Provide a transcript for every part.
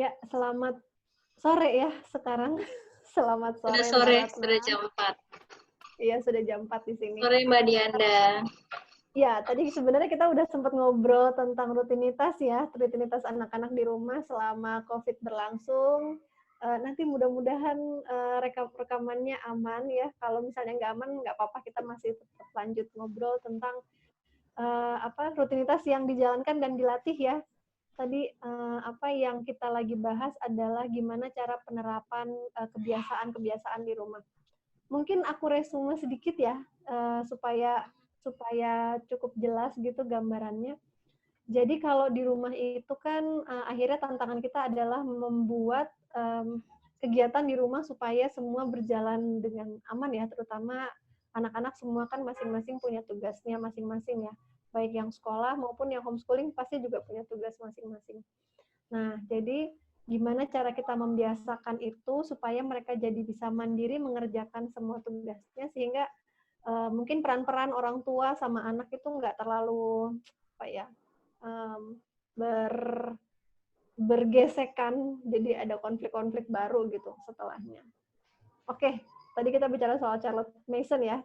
Ya, selamat sore ya sekarang. Selamat Sudah sore Mbak sore, Ratna. sudah jam 4. Iya, sudah jam 4 di sini. Sore Mbak Dianda. Ya, tadi sebenarnya kita udah sempat ngobrol tentang rutinitas ya, rutinitas anak-anak di rumah selama COVID berlangsung. Nanti mudah-mudahan rekamannya aman ya. Kalau misalnya nggak aman, nggak apa-apa, kita masih tetap lanjut ngobrol tentang rutinitas yang dijalankan dan dilatih ya. Tadi apa yang kita lagi bahas adalah gimana cara penerapan kebiasaan-kebiasaan di rumah. Mungkin aku resume sedikit ya supaya cukup jelas gitu gambarannya. Jadi kalau di rumah itu kan akhirnya tantangan kita adalah membuat kegiatan di rumah supaya semua berjalan dengan aman ya, terutama anak-anak semua kan masing-masing punya tugasnya masing-masing ya. Baik yang sekolah maupun yang homeschooling pasti juga punya tugas masing-masing. Nah, jadi gimana cara kita membiasakan itu supaya mereka jadi bisa mandiri mengerjakan semua tugasnya sehingga mungkin peran-peran orang tua sama anak itu nggak terlalu apa ya ber bergesekan, jadi ada konflik-konflik baru gitu setelahnya. Oke, tadi kita bicara soal Charlotte Mason ya,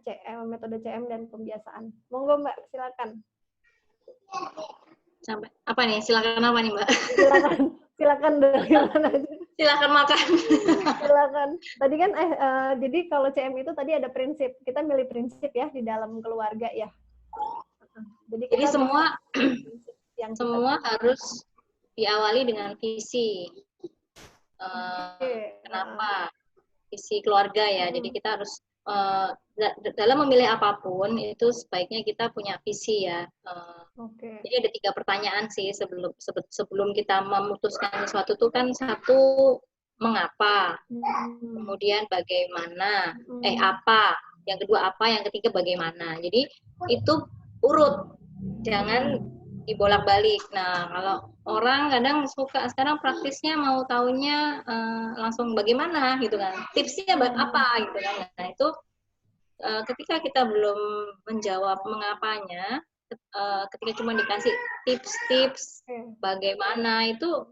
metode CM dan pembiasaan. Monggo Mbak, silakan. Sampai apa nih? Silakan apa nih Mbak? Silakan dari mana aja. Silakan makan. Silakan. Tadi kan jadi kalau CM itu tadi ada prinsip. Kita milih prinsip ya di dalam keluarga ya. Jadi semua yang semua harus diawali dengan visi. Kenapa? Visi keluarga ya. Jadi kita harus dalam memilih apapun itu sebaiknya kita punya visi ya. Jadi ada 3 pertanyaan sih sebelum kita memutuskan sesuatu tuh kan satu mengapa, kemudian bagaimana, apa, yang kedua apa, yang ketiga bagaimana. Jadi itu urut, jangan dibolak-balik. Nah kalau orang kadang suka sekarang praktisnya mau taunya langsung bagaimana gitu kan, tipsnya apa gitu kan. Nah itu ketika kita belum menjawab mengapanya, ketika cuma dikasih tips-tips bagaimana itu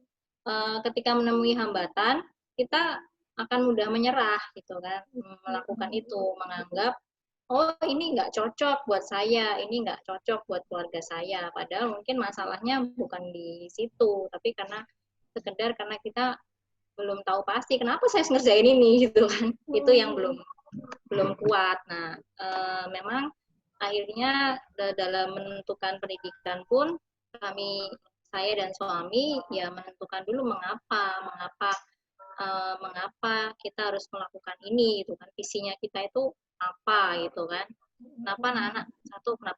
ketika menemui hambatan kita akan mudah menyerah gitu kan, melakukan itu, menganggap oh ini nggak cocok buat saya, ini nggak cocok buat keluarga saya, padahal mungkin masalahnya bukan di situ, tapi sekedar karena kita belum tahu pasti kenapa saya ngerjain ini gitu kan, itu yang belum kuat. Nah memang akhirnya dalam menentukan pendidikan pun saya dan suami ya menentukan dulu mengapa kita harus melakukan ini gitu kan, visinya kita itu apa gitu kan, kenapa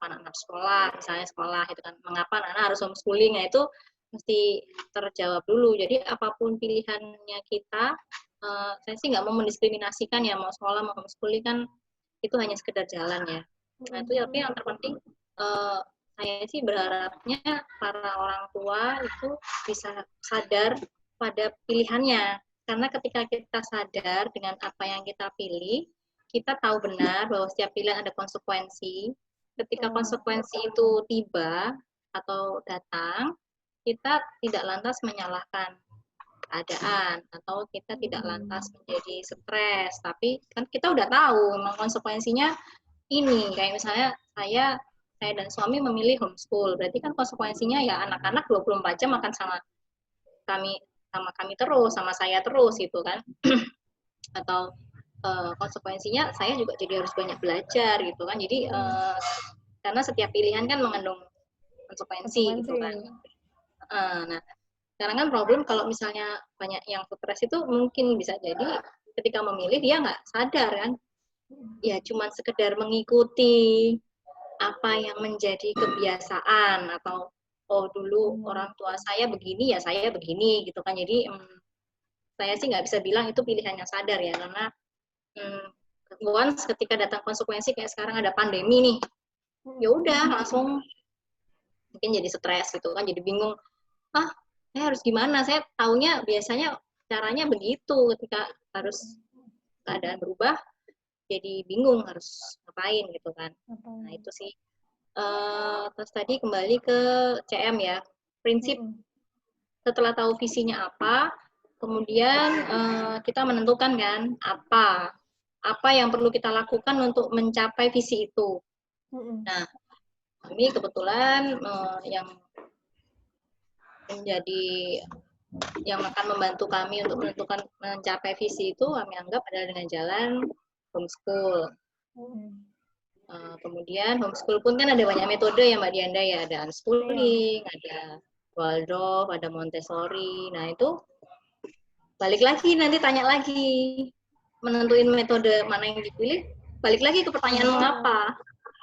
anak-anak sekolah, misalnya sekolah itu kan, mengapa anak-anak harus homeschooling, itu mesti terjawab dulu. Jadi apapun pilihannya kita, saya sih nggak mau mendiskriminasikan ya, mau sekolah mau homeschooling kan itu hanya sekedar jalan ya. Nah itu tapi yang terpenting saya sih berharapnya para orang tua itu bisa sadar pada pilihannya, karena ketika kita sadar dengan apa yang kita pilih, kita tahu benar bahwa setiap pilihan ada konsekuensi. Ketika konsekuensi itu tiba atau datang, kita tidak lantas menyalahkan keadaan atau kita tidak lantas menjadi stres, tapi kan kita udah tahu memang konsekuensinya ini. Kayak misalnya saya dan suami memilih homeschool, berarti kan konsekuensinya ya anak-anak 24 jam akan sama kami terus, sama saya terus gitu kan. Atau konsekuensinya saya juga jadi harus banyak belajar gitu kan. Jadi karena setiap pilihan kan mengandung konsekuensi gitu kan. Nah sekarang kan problem kalau misalnya banyak yang stres itu mungkin bisa jadi ketika memilih dia nggak sadar kan, ya cuma sekedar mengikuti apa yang menjadi kebiasaan, atau oh dulu orang tua saya begini ya saya begini gitu kan. Jadi saya sih nggak bisa bilang itu pilihan yang sadar ya, karena once ketika datang konsekuensi kayak sekarang ada pandemi nih, ya udah langsung mungkin jadi stres gitu kan, jadi bingung, saya harus gimana, saya taunya biasanya caranya begitu, ketika harus keadaan berubah jadi bingung harus ngapain gitu kan. Nah itu sih. Terus tadi kembali ke CM ya, prinsip setelah tahu visinya apa, kemudian kita menentukan kan apa yang perlu kita lakukan untuk mencapai visi itu. Nah, ini kebetulan yang akan membantu kami untuk menentukan mencapai visi itu kami anggap adalah dengan jalan homeschool. Kemudian homeschool pun kan ada banyak metode ya Mbak Dianda ya, ada unschooling, ada Waldorf, ada Montessori. Nah itu balik lagi nanti tanya lagi menentuin metode mana yang dipilih, balik lagi ke pertanyaan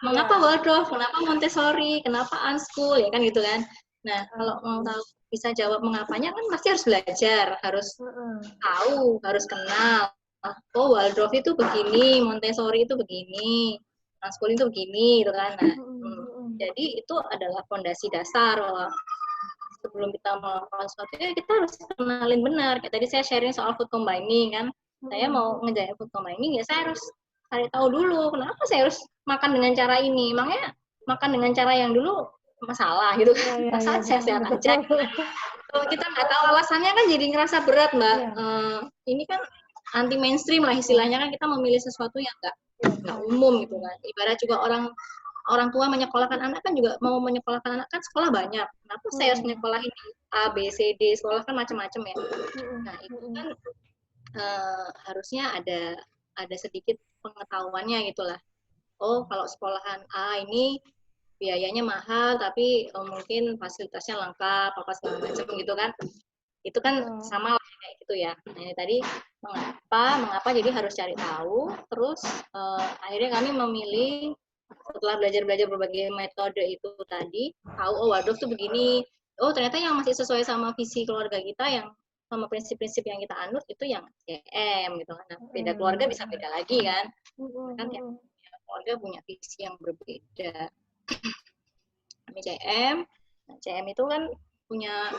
mengapa Waldorf, kenapa Montessori, kenapa unschool, ya kan gitu kan. Nah kalau mau tahu bisa jawab mengapanya kan pasti harus belajar, harus tahu, harus kenal. Oh Waldorf itu begini, Montessori itu begini, unschool itu begini, gitu kan. Nah, jadi itu adalah fondasi dasar bahwa sebelum kita melakukan sesuatu ya kita harus kenalin benar. Kayak tadi saya sharing soal food combining kan, saya mau ngejain food combining ya saya harus cari tahu dulu kenapa saya harus makan dengan cara ini. Emangnya makan dengan cara yang dulu masalah gitu kan? Masa sehat-sehat aja. Kalau kita nggak tahu alasannya kan jadi ngerasa berat Mbak. Ini kan anti mainstream lah istilahnya kan, kita memilih sesuatu yang nggak umum gitu kan. Ibarat juga orang tua menyekolahkan anak kan juga mau menyekolahkan anak kan sekolah banyak. Kenapa saya harus menyekolahin A, B, C, D, sekolah kan macam-macam ya. Nah itu kan harusnya ada sedikit pengetahuannya gitulah. Oh kalau sekolahan A ini biayanya mahal tapi mungkin fasilitasnya lengkap apa segala macam gitu kan. Itu kan sama kayak gitu ya. Nah ini tadi mengapa jadi harus cari tahu. Terus akhirnya kami memilih setelah belajar berbagai metode itu tadi, tahu oh Waldorf tuh begini. Oh ternyata yang masih sesuai sama visi keluarga kita, yang sama prinsip-prinsip yang kita anut itu yang CM gitu kan. Nah, beda keluarga bisa beda lagi kan. Kan tiap keluarga punya visi yang berbeda. Kami CM. Nah, CM itu kan punya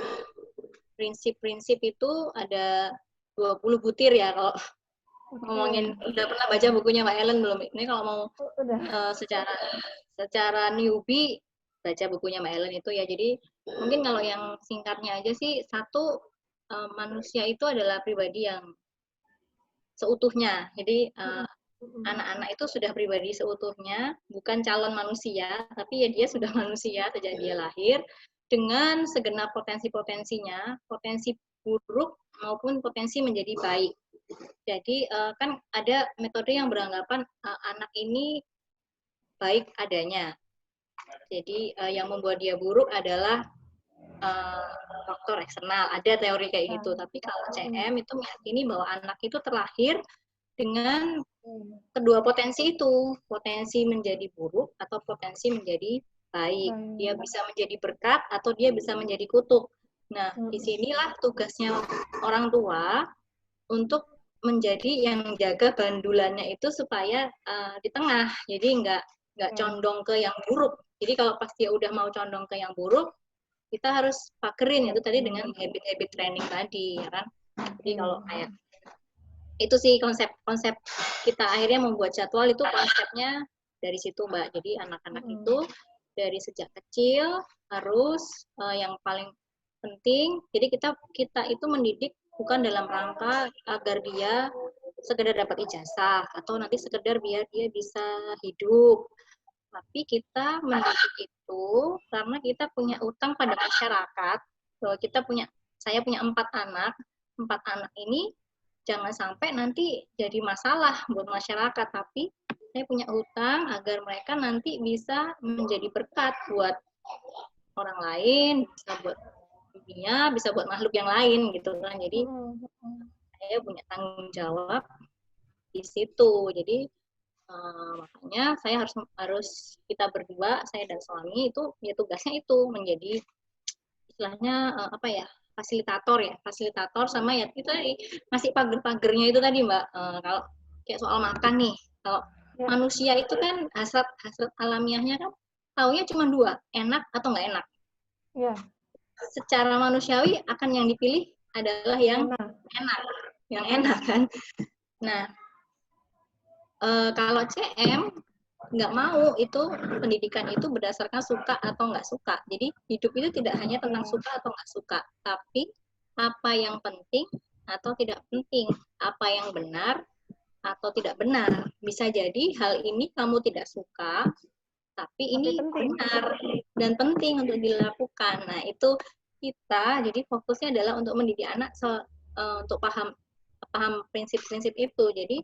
prinsip-prinsip itu ada 20 butir ya kalau ngomongin. Udah pernah baca bukunya Mbak Ellen belum? Ini kalau mau secara newbie baca bukunya Mbak Ellen itu ya. Jadi mungkin kalau yang singkatnya aja sih, satu, manusia itu adalah pribadi yang seutuhnya. Jadi anak-anak itu sudah pribadi seutuhnya, bukan calon manusia, tapi ya dia sudah manusia sejak dia lahir dengan segenap potensi-potensinya, potensi buruk maupun potensi menjadi baik. Jadi kan ada metode yang beranggapan anak ini baik adanya. Jadi yang membuat dia buruk adalah faktor eksternal. Ada teori kayak gitu. Tapi kalau CM itu meyakini bahwa anak itu terlahir dengan kedua potensi itu, potensi menjadi buruk atau potensi menjadi baik. Dia bisa menjadi berkat atau dia bisa menjadi kutuk. Nah, disinilah tugasnya orang tua untuk menjadi yang jaga bandulannya itu supaya di tengah, jadi nggak condong ke yang buruk. Jadi kalau pas dia udah mau condong ke yang buruk, kita harus pakerin itu tadi dengan habit-habit training tadi, ya kan. Jadi kalau kayak itu sih konsep kita akhirnya membuat jadwal itu konsepnya dari situ Mbak. Jadi anak-anak itu dari sejak kecil harus yang paling penting, jadi kita itu mendidik bukan dalam rangka agar dia sekedar dapat ijazah atau nanti sekedar biar dia bisa hidup, tapi kita mendidik itu karena kita punya utang pada masyarakat, bahwa saya punya 4 anak ini jangan sampai nanti jadi masalah buat masyarakat, tapi saya punya utang agar mereka nanti bisa menjadi berkat buat orang lain, bisa buat dunia, bisa buat makhluk yang lain gitu kan. Jadi saya punya tanggung jawab di situ. Jadi makanya saya harus kita berdua, saya dan suami itu ya tugasnya itu menjadi istilahnya fasilitator sama ya itu tadi masih pagar-pagernya itu tadi Mbak. Kalau kayak soal makan nih, kalau manusia itu kan hasrat alamiahnya kan taunya cuma 2, enak atau nggak enak. Secara manusiawi akan yang dipilih adalah yang enak kan. Nah kalau CM nggak mau itu pendidikan itu berdasarkan suka atau nggak suka. Jadi hidup itu tidak hanya tentang suka atau nggak suka, tapi apa yang penting atau tidak penting, apa yang benar atau tidak benar. Bisa jadi hal ini kamu tidak suka, tapi ini penting. benar dan penting untuk dilakukan. Nah, itu kita jadi fokusnya adalah untuk mendidik anak untuk paham prinsip-prinsip itu. Jadi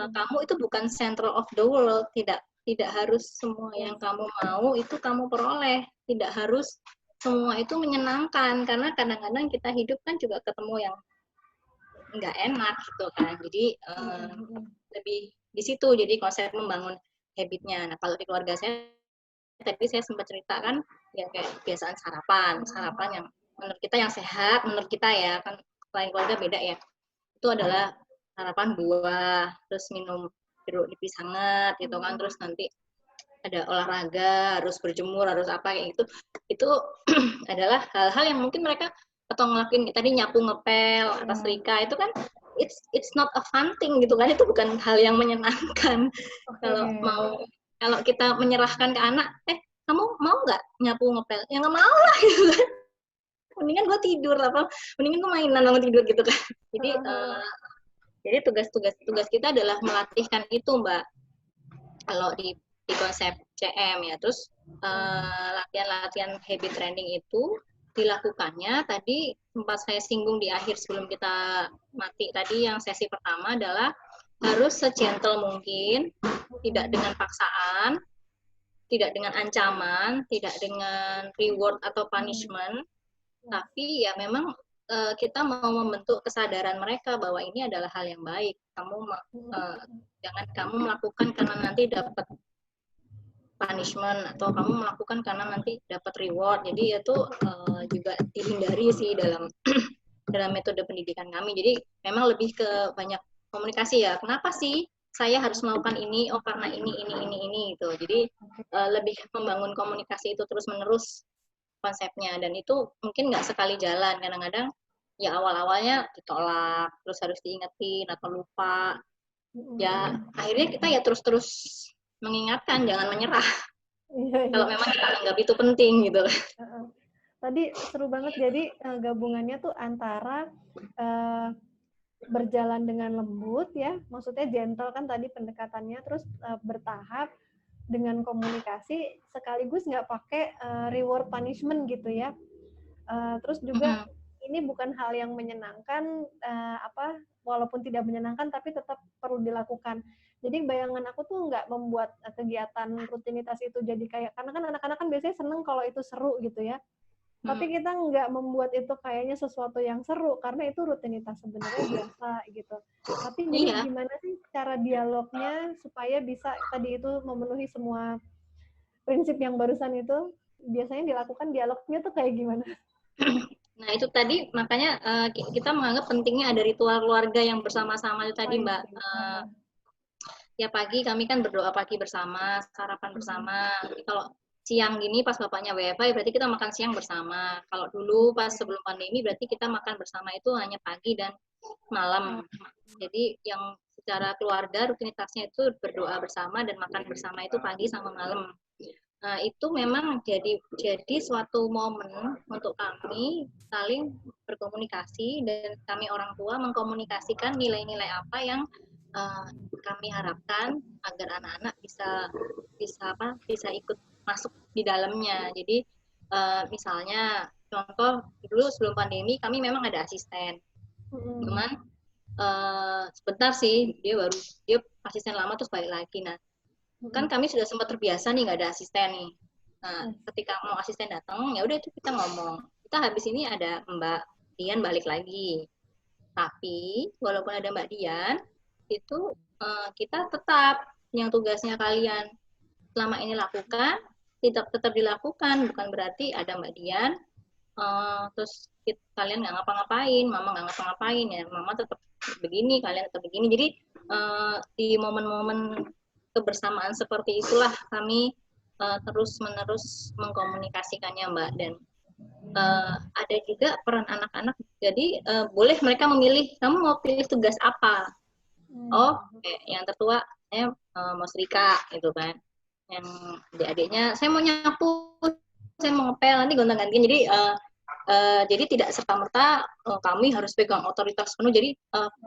kamu itu bukan central of the world, tidak harus semua yang kamu mau itu kamu peroleh, tidak harus semua itu menyenangkan, karena kadang-kadang kita hidup kan juga ketemu yang nggak enak gitu kan. Jadi lebih di situ, jadi konsep membangun habitnya. Nah, kalau di keluarga saya tadi saya sempat ceritakan ya kayak kebiasaan sarapan yang menurut kita yang sehat, menurut kita ya, kan lain keluarga beda ya. Itu adalah sarapan buah, terus minum jeruk nipis hangat gitu kan, terus nanti ada olahraga, harus berjemur, harus apa kayak gitu. Itu adalah hal-hal yang mungkin mereka atau ngelakuin tadi nyapu ngepel atas setrika, itu kan it's not a fun thing gitu kan, itu bukan hal yang menyenangkan. Kalau kita menyerahkan ke anak, kamu mau nggak nyapu ngepel? Ya nggak mau lah gitu kan. Mendingan gue tidur apa, mendingan gue mainan bangun tidur gitu kan. Jadi tugas kita adalah melatihkan itu, Mbak. Kalau di konsep CM ya, terus latihan-latihan habit training itu dilakukannya tadi sempat saya singgung di akhir sebelum kita mati tadi, yang sesi pertama adalah harus segentle mungkin, tidak dengan paksaan, tidak dengan ancaman, tidak dengan reward atau punishment, tapi ya memang kita mau membentuk kesadaran mereka bahwa ini adalah hal yang baik. Jangan kamu melakukan karena nanti dapat punishment, atau kamu melakukan karena nanti dapat reward. Jadi itu juga dihindari sih dalam metode pendidikan kami. Jadi memang lebih ke banyak komunikasi ya. Kenapa sih saya harus melakukan ini? Oh, karena ini gitu. Jadi lebih membangun komunikasi itu terus-menerus konsepnya, dan itu mungkin nggak sekali jalan. Kadang-kadang ya awal-awalnya ditolak, terus harus diingetin atau lupa. Ya akhirnya kita ya terus-terus mengingatkan, jangan menyerah. Kalau memang kita anggap itu penting gitu. Tadi seru banget, jadi gabungannya tuh antara berjalan dengan lembut ya, maksudnya gentle kan tadi pendekatannya, terus bertahap dengan komunikasi, sekaligus nggak pakai reward punishment gitu ya. Terus juga ini bukan hal yang menyenangkan, walaupun tidak menyenangkan tapi tetap perlu dilakukan. Jadi bayangan aku tuh nggak membuat kegiatan rutinitas itu jadi kayak, karena kan anak-anak kan biasanya seneng kalau itu seru gitu ya. Tapi kita nggak membuat itu kayaknya sesuatu yang seru, karena itu rutinitas sebenarnya biasa gitu. Tapi jadi gimana sih cara dialognya supaya bisa tadi itu memenuhi semua prinsip yang barusan itu, biasanya dilakukan dialognya tuh kayak gimana? Nah itu tadi makanya kita menganggap pentingnya ada ritual keluarga yang bersama-sama itu tadi, Mbak. Ya pagi kami kan berdoa pagi bersama, sarapan bersama. Jadi kalau siang gini pas bapaknya WFH berarti kita makan siang bersama. Kalau dulu pas sebelum pandemi berarti kita makan bersama itu hanya pagi dan malam. Jadi yang secara keluarga rutinitasnya itu berdoa bersama dan makan bersama itu pagi sama malam. Nah, itu memang jadi suatu momen untuk kami saling berkomunikasi, dan kami orang tua mengkomunikasikan nilai-nilai apa yang kami harapkan agar anak-anak bisa ikut masuk di dalamnya. Jadi misalnya contoh dulu sebelum pandemi kami memang ada asisten, cuman sebentar sih dia asisten lama terus balik lagi. Nah kan kami sudah sempat terbiasa nih nggak ada asisten nih. Nah ketika mau asisten datang ya udah itu kita ngomong, kita habis ini ada Mbak Dian balik lagi. Tapi walaupun ada Mbak Dian itu kita tetap yang tugasnya kalian selama ini lakukan tetap dilakukan, bukan berarti ada Mbak Dian terus kalian nggak ngapa-ngapain, mama nggak ngapa-ngapain, ya mama tetap begini, kalian tetap begini. Jadi di momen-momen kebersamaan seperti itulah kami terus-menerus mengkomunikasikannya, Mbak. Dan ada juga peran anak-anak, jadi boleh mereka memilih, kamu mau pilih tugas apa? Oh, yang tertua saya mau setrika gitu kan, yang adik-adiknya saya mau nyapu, saya mau ngepel, nanti gonta-gantian. Jadi Jadi tidak serta-merta kami harus pegang otoritas penuh. Jadi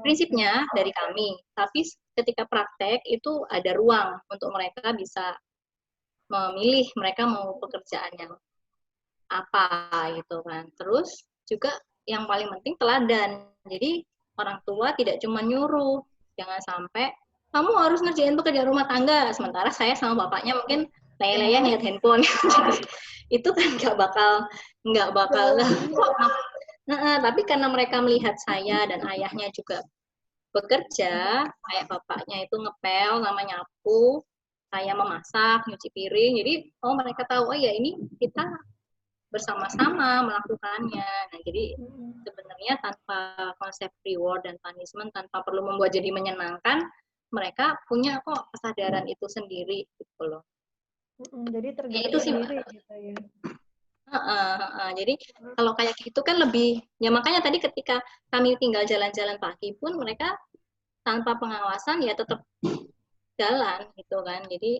prinsipnya dari kami, tapi ketika praktek itu ada ruang untuk mereka bisa memilih mereka mau pekerjaan yang apa gitu kan. Terus juga yang paling penting teladan. Jadi orang tua tidak cuma nyuruh, jangan sampai kamu harus ngerjain pekerjaan rumah tangga, sementara saya sama bapaknya mungkin lele-lele ngeliat handphone. Itu kan nggak bakal nah, tapi karena mereka melihat saya dan ayahnya juga bekerja, kayak bapaknya itu ngepel, nama nyapu, saya memasak, nyuci piring, jadi mereka tahu, oh ya ini kita bersama-sama melakukannya. Nah, jadi sebenarnya tanpa konsep reward dan punishment, tanpa perlu membuat jadi menyenangkan, mereka punya kok kesadaran itu sendiri gitu loh. Jadi tergerak itu sendiri gitu ya. Jadi kalau kayak gitu kan lebih, ya makanya tadi ketika kami tinggal jalan-jalan pagi pun mereka tanpa pengawasan ya tetap jalan gitu kan. Jadi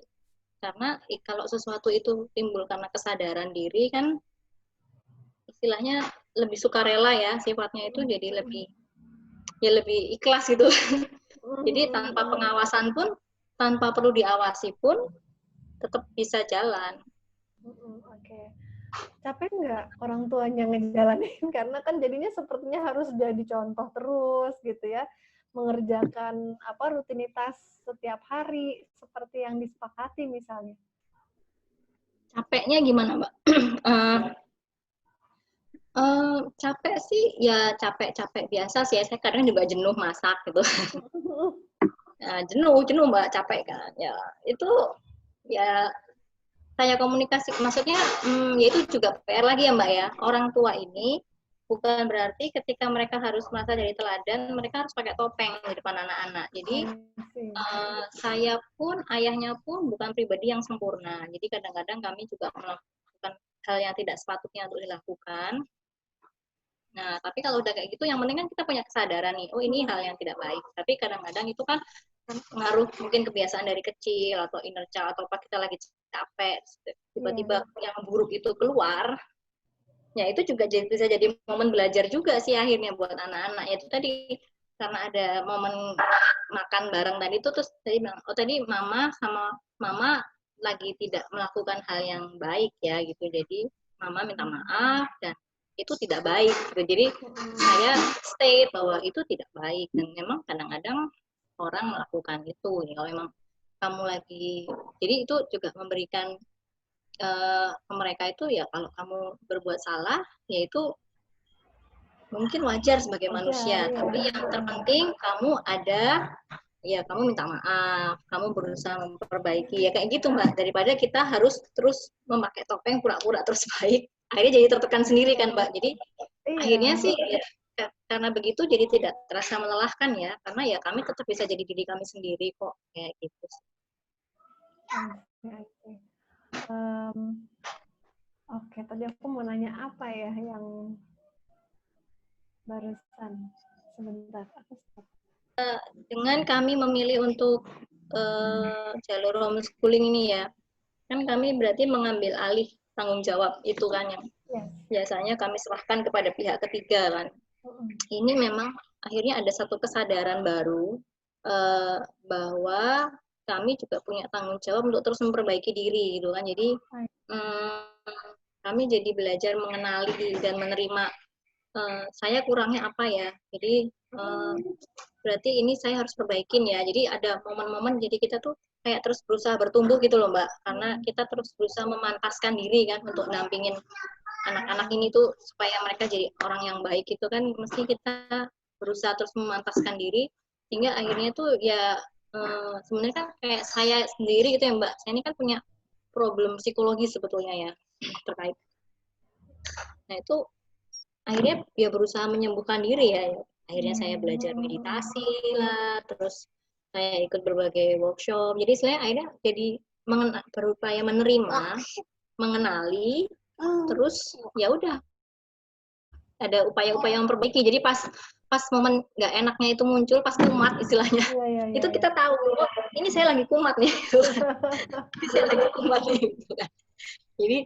karena kalau sesuatu itu timbul karena kesadaran diri kan istilahnya lebih sukarela ya sifatnya, itu jadi lebih ikhlas gitu. Jadi tanpa pengawasan pun, tanpa perlu diawasi pun tetap bisa jalan. Oke. Capek nggak orang tuanya ngejalanin? Karena kan jadinya sepertinya harus jadi contoh terus gitu ya, mengerjakan rutinitas setiap hari seperti yang disepakati misalnya. Capeknya gimana, Mbak? Capek sih ya capek biasa sih. Saya kadang juga jenuh masak gitu. Jenuh Mbak, capek kan. Ya itu ya saya komunikasi, maksudnya ya itu juga PR lagi ya Mbak ya. Orang tua ini bukan berarti ketika mereka harus merasa jadi teladan, mereka harus pakai topeng di depan anak-anak. Jadi saya pun, ayahnya pun bukan pribadi yang sempurna. Jadi kadang-kadang kami juga melakukan hal yang tidak sepatutnya untuk dilakukan. Nah, tapi kalau udah kayak gitu, yang penting kan kita punya kesadaran nih, oh ini hal yang tidak baik. Tapi kadang-kadang itu kan pengaruh mungkin kebiasaan dari kecil, atau inner child, atau apa kita lagi capek, tiba-tiba yang buruk itu keluar, ya itu juga bisa jadi momen belajar juga sih akhirnya buat anak-anak. Ya itu tadi, karena ada momen makan bareng tadi itu, terus tadi bilang, oh tadi mama sama mama lagi tidak melakukan hal yang baik ya gitu, jadi mama minta maaf dan itu tidak baik gitu. Jadi saya state bahwa itu tidak baik, dan memang kadang-kadang orang melakukan itu ya, kalau memang kamu lagi, jadi itu juga memberikan ke mereka itu ya, kalau kamu berbuat salah ya itu mungkin wajar sebagai manusia, tapi yang terpenting kamu ada, ya kamu minta maaf, kamu berusaha memperbaiki, ya kayak gitu Mbak, daripada kita harus terus memakai topeng pura-pura terus baik, akhirnya jadi tertekan sendiri kan Mbak. Jadi akhirnya sih ya, karena begitu jadi tidak terasa melelahkan ya, karena ya kami tetap bisa jadi diri kami sendiri kok, kayak gitu. Oke, tadi aku mau nanya apa ya yang barusan, sebentar aku stop. Dengan kami memilih untuk jalur homeschooling ini ya, kan kami berarti mengambil alih tanggung jawab itu kan, yang biasanya kami serahkan kepada pihak ketiga kan. Ini memang akhirnya ada satu kesadaran baru bahwa kami juga punya tanggung jawab untuk terus memperbaiki diri gitu kan. Jadi kami jadi belajar mengenali dan menerima saya kurangnya apa ya. Jadi berarti ini saya harus perbaikin ya. Jadi ada momen-momen jadi kita tuh kayak terus berusaha bertumbuh gitu loh Mbak, karena kita terus berusaha memantaskan diri kan untuk nampingin anak-anak ini tuh supaya mereka jadi orang yang baik itu kan, mesti kita berusaha terus memantaskan diri, sehingga akhirnya tuh ya sebenarnya kan kayak saya sendiri gitu ya Mbak, saya ini kan punya problem psikologi sebetulnya ya terkait. Nah itu akhirnya ya berusaha menyembuhkan diri ya. Akhirnya saya belajar meditasi lah, terus saya ikut berbagai workshop. Jadi saya akhirnya jadi berupaya menerima, mengenali, terus ya udah ada upaya-upaya memperbaiki. Jadi pas momen nggak enaknya itu muncul, pas kumat istilahnya, itu kita tahu, oh, ini saya lagi kumat nih, gitu kan. Saya lagi kumat nih, gitu kan. Jadi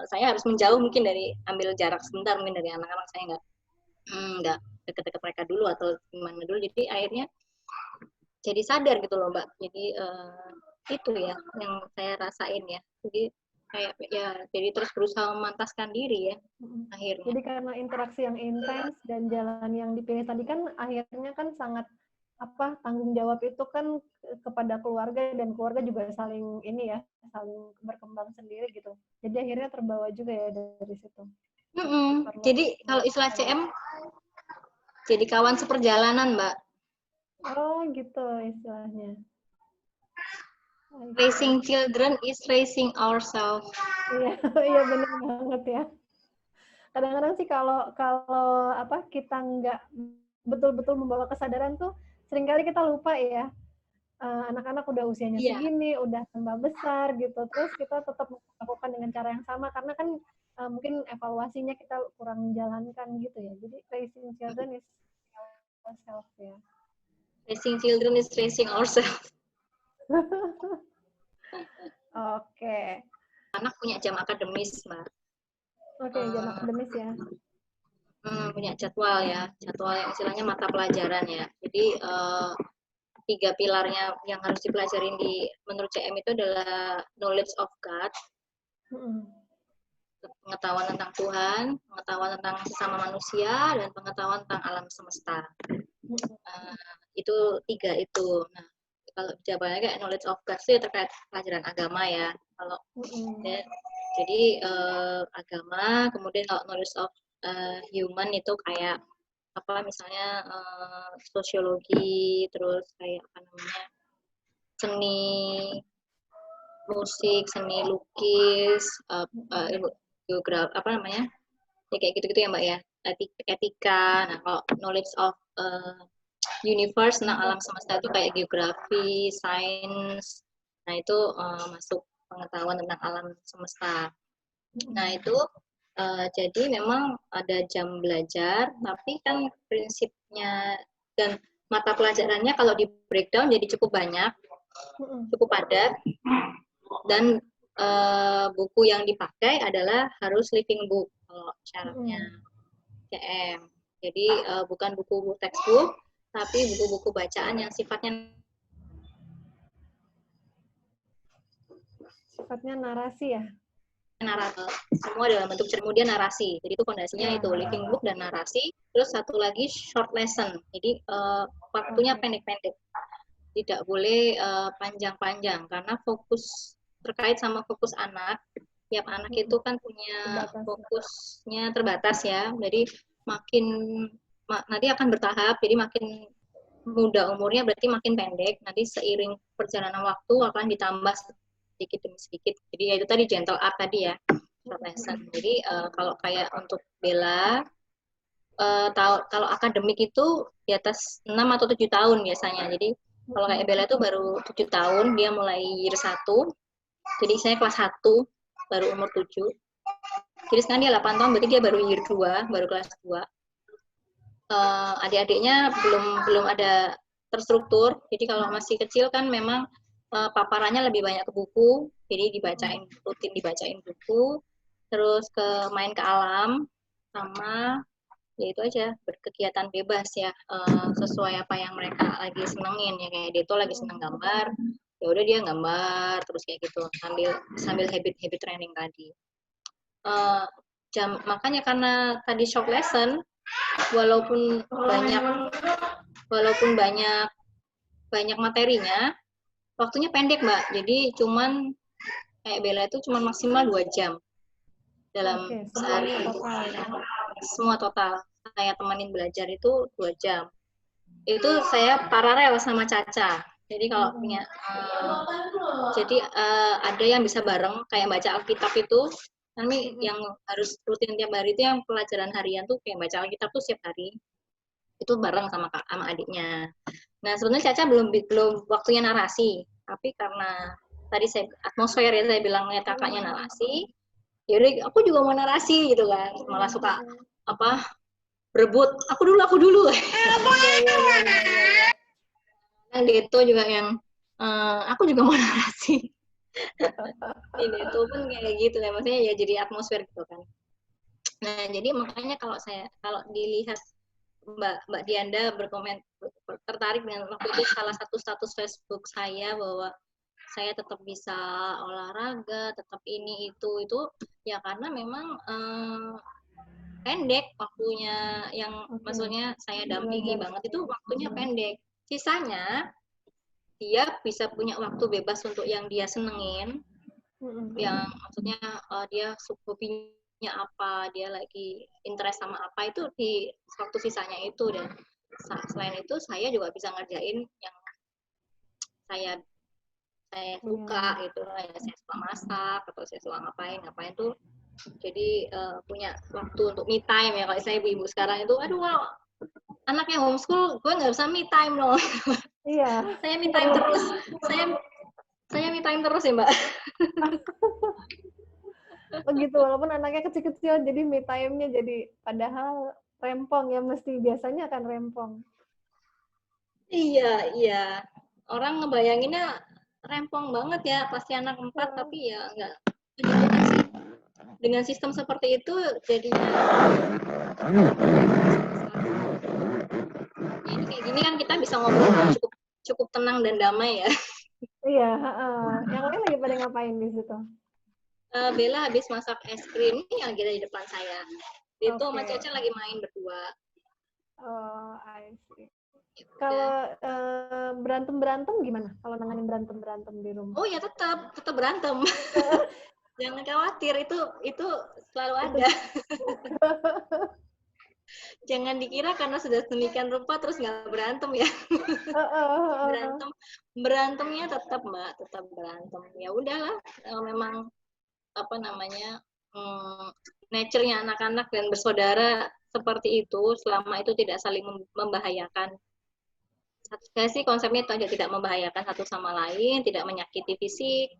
saya harus menjauh mungkin dari, ambil jarak sebentar mungkin dari anak-anak, saya nggak deket-deket mereka dulu atau gimana dulu. Jadi akhirnya jadi sadar gitu loh Mbak. Jadi itu ya yang saya rasain ya. Jadi kayak ya jadi terus berusaha memantaskan diri ya akhirnya. Jadi karena interaksi yang intens dan jalan yang dipilih tadi kan akhirnya kan sangat tanggung jawab itu kan kepada keluarga, dan keluarga juga saling ini ya, saling berkembang sendiri gitu. Jadi akhirnya terbawa juga ya dari situ. Jadi kalau istilah CM jadi kawan seperjalanan Mbak. Oh gitu istilahnya. Raising children is raising ourselves. Iya, iya benar banget ya. Kadang-kadang sih kalau kita nggak betul-betul membawa kesadaran tuh seringkali kita lupa ya. Anak-anak udah usianya segini, udah tambah besar gitu. Terus kita tetap melakukan dengan cara yang sama karena kan mungkin evaluasinya kita kurang menjalankan gitu ya. Jadi raising children is ourselves ya. Raising children is raising ourselves. Oke. Anak punya jam akademis, Mbak. Oke, jam akademis ya. Punya jadwal ya, jadwal yang istilahnya mata pelajaran ya. Jadi 3 pilarnya yang harus dipelajarin menurut CM itu adalah knowledge of God, pengetahuan tentang Tuhan, pengetahuan tentang sesama manusia, dan pengetahuan tentang alam semesta. Itu 3 itu. Nah, kalau jawabannya kayak knowledge of God itu terkait pelajaran agama ya. Kalau jadi agama, kemudian kalau knowledge of human itu kayak misalnya sosiologi, terus kayak seni musik, seni lukis, geografi ya kayak gitu-gitu ya Mbak ya, etika. Nah kalau knowledge of universe tentang alam semesta itu kayak geografi, sains. Nah itu masuk pengetahuan tentang alam semesta. Nah itu jadi memang ada jam belajar, tapi kan prinsipnya dan mata pelajarannya kalau di breakdown jadi cukup banyak, cukup padat, dan buku yang dipakai adalah harus living book kalau syaratnya CM. Jadi bukan buku textbook, tapi buku-buku bacaan yang sifatnya narasi ya. Narasi, semua dalam bentuk kemudian narasi. Jadi itu fondasinya itu living book dan narasi. Terus satu lagi short lesson. Jadi waktunya pendek-pendek. Tidak boleh panjang-panjang karena fokus terkait sama fokus anak. Tiap anak itu kan punya fokusnya terbatas ya. Jadi nanti akan bertahap. Jadi makin muda umurnya berarti makin pendek. Nanti seiring perjalanan waktu akan ditambah sedikit demi sedikit. Jadi ya itu tadi gentle art tadi ya, short lesson. Jadi kalau kayak untuk Bella, kalau akademik itu di atas 6 atau 7 tahun biasanya. Jadi kalau kayak Bella itu baru 7 tahun, dia mulai year 1. Jadi saya kelas 1, baru umur 7. Jadi sekarang dia 8 tahun, berarti dia baru year 2, baru kelas 2. Adik-adiknya belum ada terstruktur. Jadi kalau masih kecil kan memang paparannya lebih banyak ke buku, jadi rutin dibacain buku, terus main ke alam, sama ya itu aja, berkegiatan bebas ya, sesuai apa yang mereka lagi senengin ya. Kayak dia tuh lagi seneng gambar, ya udah dia gambar terus kayak gitu, sambil habit training tadi. Makanya karena tadi short lesson, walaupun banyak materinya, waktunya pendek Mbak. Jadi cuman kayak Bella itu cuman maksimal 2 jam dalam sehari. Semua total saya temanin belajar itu 2 jam. Itu saya paralel sama Caca. Jadi kalau punya ada yang bisa bareng kayak baca Alkitab itu. Tapi yang harus rutin tiap hari itu yang pelajaran harian tuh kayak baca Alkitab tuh setiap hari. Itu bareng sama adiknya. Nah, sebenarnya Caca belum waktunya narasi, tapi karena tadi atmosfer ya, saya bilang lihat kakaknya narasi, yaudah aku juga mau narasi gitu kan, malah suka berebut, aku dulu. Yang Deto juga yang aku juga mau narasi. Ini tuh pun kayak gitu ya, maksudnya ya jadi atmosfer gitu kan. Nah, jadi makanya kalau dilihat Mbak Dianda tertarik dengan waktu itu salah satu status Facebook saya bahwa saya tetap bisa olahraga, tetap ini itu ya karena memang pendek waktunya yang maksudnya saya dampingi banget itu waktunya pendek. Sisanya dia bisa punya waktu bebas untuk yang dia senengin, yang maksudnya dia hobinya apa, dia lagi interest sama apa itu di waktu sisanya itu. Dan selain itu saya juga bisa ngerjain yang saya suka gitu, ya saya suka masak atau saya suka ngapain tuh. Jadi punya waktu untuk me time ya. Kalau saya ibu-ibu sekarang itu, aduh kalau anaknya homeschool gue nggak bisa me time loh. Iya. Saya me time terus. Saya me time terus ya, Mbak. Begitu, walaupun anaknya kecil-kecil, jadi me time-nya jadi padahal rempong ya, mesti biasanya akan rempong. Iya. Orang ngebayanginnya rempong banget ya, pasti anak 4, tapi ya enggak. Dengan sistem seperti itu, jadinya ini kayak gini kan kita bisa ngobrol cukup tenang dan damai ya. Iya, yang lain lagi pada ngapain di situ? Bella habis masak es krim, ini lagi ada di depan saya. Itu sama Caca lagi main berdua. Oh, I see. Kalau berantem gimana? Kalau nanganin berantem di rumah? Oh ya tetap berantem. Jangan khawatir, itu selalu ada. Jangan dikira karena sudah demikian rupa terus nggak berantem ya. Berantemnya tetap Mbak, tetap berantem. Ya udahlah, memang apa namanya nature-nya anak-anak dan bersaudara seperti itu, selama itu tidak saling membahayakan. Saya sih konsepnya itu aja, tidak membahayakan satu sama lain, tidak menyakiti fisik.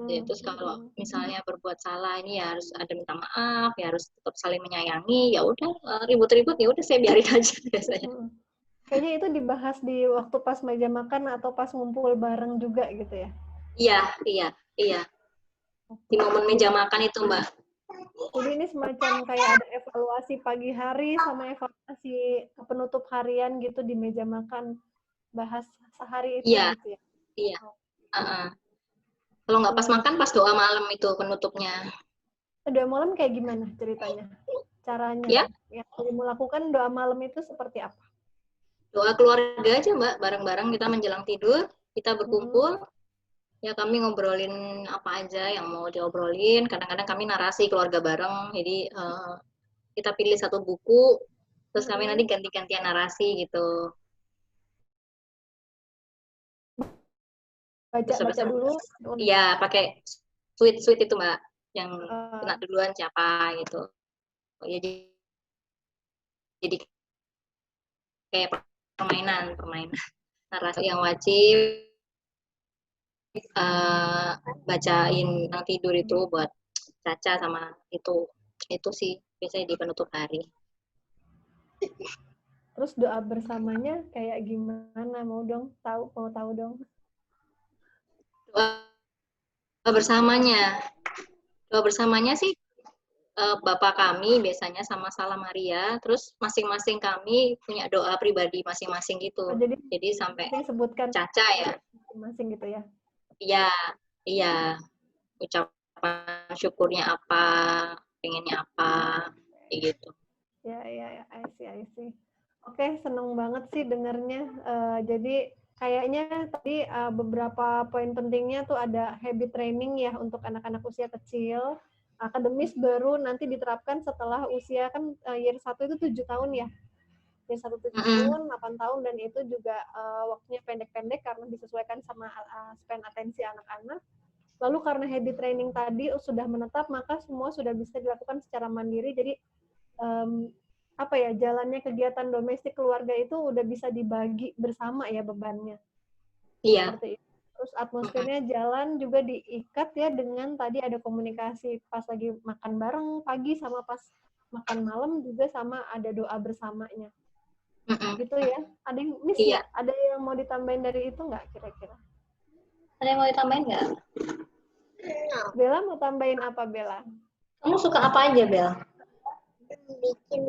Ya, terus kalau misalnya berbuat salah ini ya harus ada minta maaf, ya harus tetap saling menyayangi. Ya udah ribut-ribut ya udah saya biarin aja biasanya. Kayaknya itu dibahas di waktu pas meja makan atau pas ngumpul bareng juga gitu ya? Iya. Di momen meja makan itu Mbak. Jadi ini semacam kayak ada evaluasi pagi hari sama evaluasi penutup harian gitu di meja makan, bahas sehari itu gitu ya? Iya. Kalau nggak pas makan, pas doa malam itu penutupnya. Doa malam kayak gimana ceritanya? Caranya? Ya? Yang kamu lakukan doa malam itu seperti apa? Doa keluarga aja Mbak, bareng-bareng kita menjelang tidur, kita berkumpul. Ya kami ngobrolin apa aja yang mau diobrolin. Kadang-kadang kami narasi keluarga bareng. Jadi kita pilih satu buku, terus kami nanti ganti-gantian narasi gitu. Baca dulu. Iya, pakai sweet itu Mbak, yang kena duluan siapa gitu. Ya jadi kayak permainan narasi yang wajib bacain yang tidur itu buat Caca sama itu sih biasanya di penutup hari. Terus doa bersamanya kayak gimana? Mau tahu dong. Doa bersamanya sih Bapak kami biasanya sama Salam Maria, terus masing-masing kami punya doa pribadi masing-masing gitu. Jadi sampai sebutkan Caca ya. Masing-masing gitu ya. Iya. Ucapan syukurnya apa, pengennya apa, kayak gitu. Ya, I see. Oke, seneng banget sih dengernya. Jadi kayaknya tadi beberapa poin pentingnya tuh ada habit training ya untuk anak-anak usia kecil. Akademis baru nanti diterapkan setelah usia kan year 1 itu 7 tahun ya. Year 1 7 tahun, 8 tahun, dan itu juga waktunya pendek-pendek karena disesuaikan sama span atensi anak-anak. Lalu karena habit training tadi sudah menetap, maka semua sudah bisa dilakukan secara mandiri. Jadi jalannya kegiatan domestik keluarga itu udah bisa dibagi bersama ya bebannya. Iya. Seperti itu. Terus atmosfernya jalan juga diikat ya dengan tadi ada komunikasi pas lagi makan bareng pagi sama pas makan malam juga sama ada doa bersamanya. Gitu ya. Ada yang miss nggak? Ada yang mau ditambahin dari itu nggak kira-kira? Ada yang mau ditambahin nggak? Bella mau tambahin apa, Bella? Kamu suka apa aja, Bel? Bikin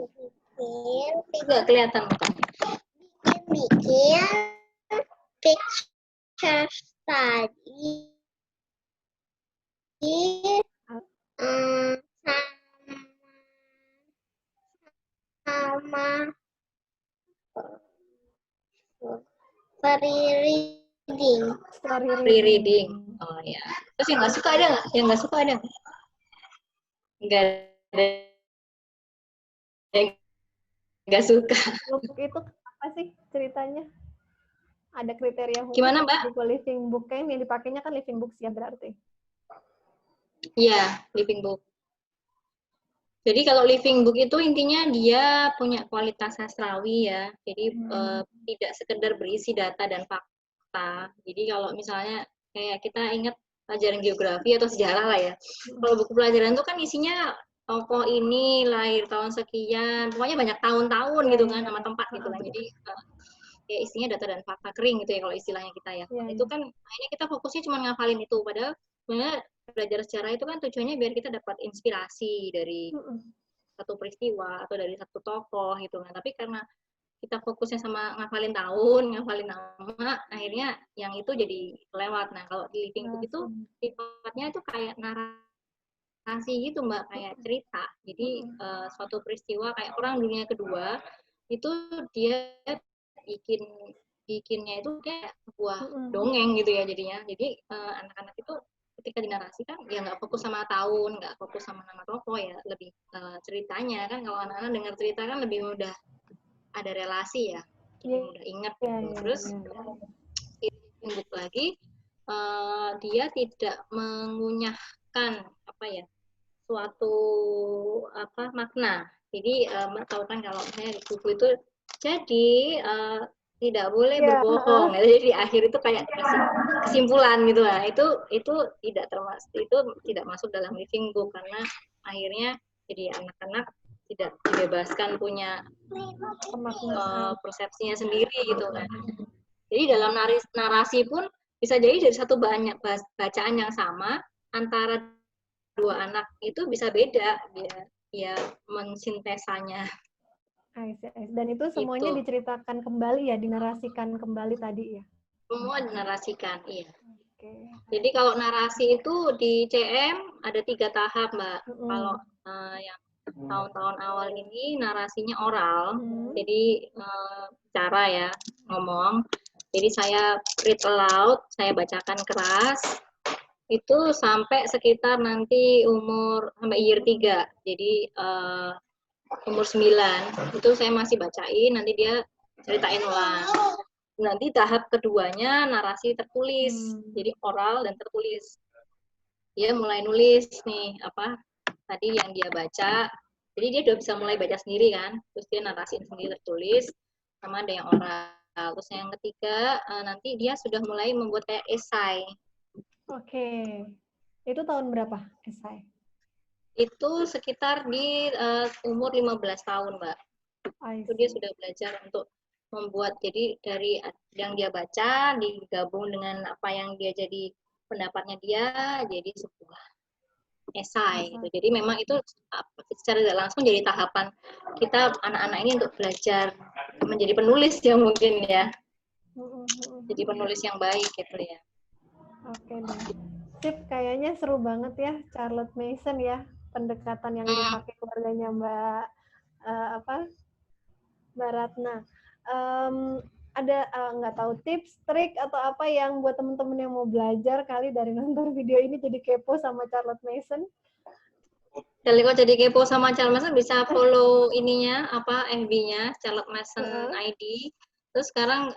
Nggak kelihatan mukanya. picture study sama free reading. Story Free reading. reading. Oh ya. Terus yang nggak suka ada nggak? Yang nggak suka ada nggak? Nggak ada yang nggak suka. Book itu apa sih ceritanya? Ada kriteria khusus Gimana, Mbak? buku living book kan yang dipakainya kan living books ya berarti. Iya, living book. Jadi kalau living book itu intinya dia punya kualitas sastrawi ya. Jadi tidak sekedar berisi data dan fakta. Jadi kalau misalnya kayak kita ingat pelajaran geografi atau sejarah lah ya. Kalau buku pelajaran itu kan isinya tokoh ini lahir tahun sekian, pokoknya banyak tahun-tahun gitu kan, nama tempat gitu kan. Jadi ya isinya data dan fakta kering gitu ya kalau istilahnya kita ya. Itu kan akhirnya kita fokusnya cuma ngafalin itu. Padahal sebenarnya belajar sejarah itu kan tujuannya biar kita dapat inspirasi dari satu peristiwa atau dari satu tokoh gitu kan. Tapi karena kita fokusnya sama ngafalin tahun, ngafalin nama, akhirnya yang itu jadi lewat. Nah, kalau di living book itu sifatnya itu kayak narasi gitu Mbak, kayak cerita. Jadi suatu peristiwa kayak Perang Dunia Kedua itu dia bikinnya itu kayak sebuah dongeng gitu ya jadinya. Jadi anak-anak itu ketika dinarasikan ya nggak fokus sama tahun, nggak fokus sama nama tokoh ya, lebih ceritanya kan. Kalau anak-anak dengar cerita kan lebih mudah ada relasi ya, lebih mudah ingat gitu. Terus buku lagi dia tidak mengunyahkan apa ya suatu apa makna. Jadi Mbak tahu kan kalau misalnya di buku itu jadi tidak boleh berbohong. Jadi di akhir itu kayak kasih kesimpulan gitu lah. Itu tidak termasuk, itu tidak masuk dalam living book karena akhirnya jadi anak-anak tidak dibebaskan punya persepsinya sendiri gitu kan. Jadi dalam narasi pun bisa jadi dari satu banyak bacaan yang sama antara dua anak itu bisa beda ya mensintesanya. Dan itu semuanya gitu. Diceritakan kembali ya, dinarasikan kembali tadi ya? Semua dinarasikan, iya. Jadi kalau narasi itu di CM ada 3 tahap, Mbak. Kalau yang tahun-tahun awal ini narasinya oral, jadi cara ya, ngomong. Jadi saya read aloud, saya bacakan keras, itu sampai sekitar nanti sampai year 3. Jadi umur 9 itu saya masih bacain, nanti dia ceritain ulang. Nanti tahap keduanya narasi tertulis, jadi oral dan tertulis. Dia mulai nulis nih apa tadi yang dia baca, jadi dia udah bisa mulai baca sendiri kan, terus dia narasiin sendiri tertulis, sama ada yang oral. Terus yang ketiga nanti dia sudah mulai membuat kayak esai. Oke, itu tahun berapa esai? Itu sekitar di umur 15 tahun, Mbak. Itu dia sudah belajar untuk membuat, jadi dari yang dia baca digabung dengan apa yang dia jadi pendapatnya dia jadi sebuah esai gitu. Jadi memang itu secara tidak langsung jadi tahapan kita anak-anak ini untuk belajar menjadi penulis ya mungkin ya. Jadi penulis yang baik gitu ya. Oke deh. Sip, kayaknya seru banget ya Charlotte Mason ya, pendekatan yang dipakai keluarganya Mbak Mbak Ratna. Ada nggak tahu tips, trik atau apa yang buat teman-teman yang mau belajar kali dari nonton video ini jadi kepo sama Charlotte Mason? Kalau jadi kepo sama Charlotte Mason bisa follow ininya apa FB-nya Charlotte Mason ID. Terus sekarang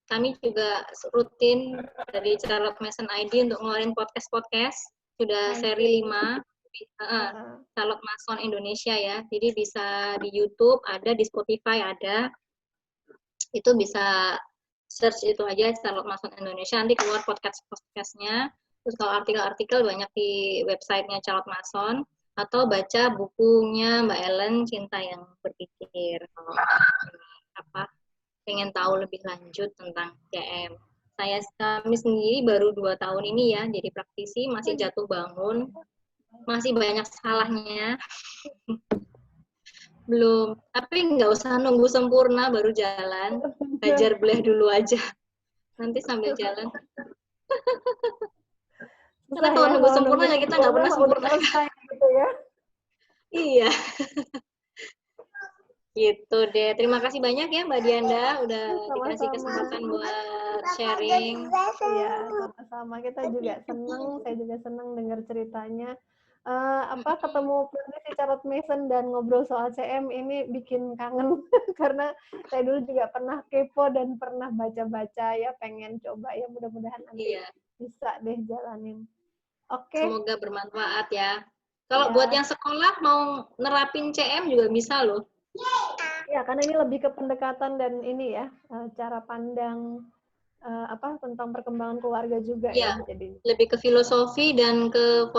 kami juga rutin dari Charlotte Mason ID untuk ngeluarin podcast sudah seri 5 Charlotte Mason Indonesia ya. Jadi bisa di YouTube ada, di Spotify ada. Itu bisa search itu aja Charlotte Mason Indonesia, nanti keluar podcast-podcastnya. Terus kalau artikel-artikel banyak di websitenya Charlotte Mason, atau baca bukunya Mbak Ellen Cinta yang Berpikir kalau pengen tahu lebih lanjut tentang CM. kami sendiri baru 2 tahun ini ya, jadi praktisi, masih jatuh bangun, masih banyak salahnya. Belum, tapi nggak usah nunggu sempurna baru jalan, belajar boleh dulu aja, nanti sambil jalan. Karena Susah kalau ya, nunggu sempurna ya kita nggak pernah udah sempurna. selesai gitu ya. Iya. Gitu deh. Terima kasih banyak ya Mbak Dianda udah dikasih Sama-sama. kesempatan buat sharing. Iya, sama-sama. Kita juga seneng, saya juga seneng dengar ceritanya. Ketemu Putri Charlotte Mason dan ngobrol soal CM ini bikin kangen karena saya dulu juga pernah kepo dan pernah baca-baca ya, pengen coba ya, mudah-mudahan nanti Iya. bisa deh jalanin. Oke. Semoga bermanfaat ya. Kalau Ya. buat yang sekolah mau nerapin CM juga bisa loh. Ya, karena ini lebih ke pendekatan dan ini ya, cara pandang tentang perkembangan keluarga juga ya. Jadi lebih ke filosofi dan ke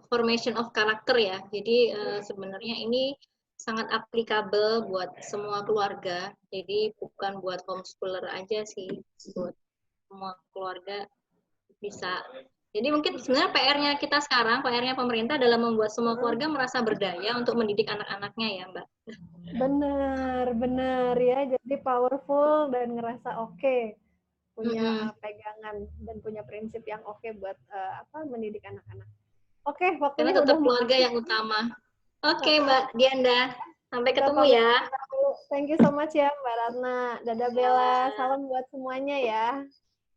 formation of character ya. Jadi sebenarnya ini sangat applicable buat semua keluarga. Jadi bukan buat homeschooler aja sih, buat semua keluarga bisa. Jadi mungkin sebenarnya PR-nya kita sekarang, PR-nya pemerintah adalah membuat semua keluarga merasa berdaya untuk mendidik anak-anaknya ya, Mbak. Benar ya. Jadi powerful dan ngerasa oke, punya pegangan dan punya prinsip yang oke buat mendidik anak-anak. Oke, waktunya karena tetap udah keluarga yang utama. Oke, Mbak Dianda. Sampai ketemu ya. Thank you so much ya, Mbak Ratna. Dadah Bella. Salam buat semuanya ya.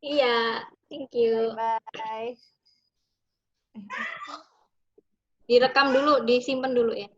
Iya, thank you. Bye-bye. Direkam dulu, disimpan dulu ya.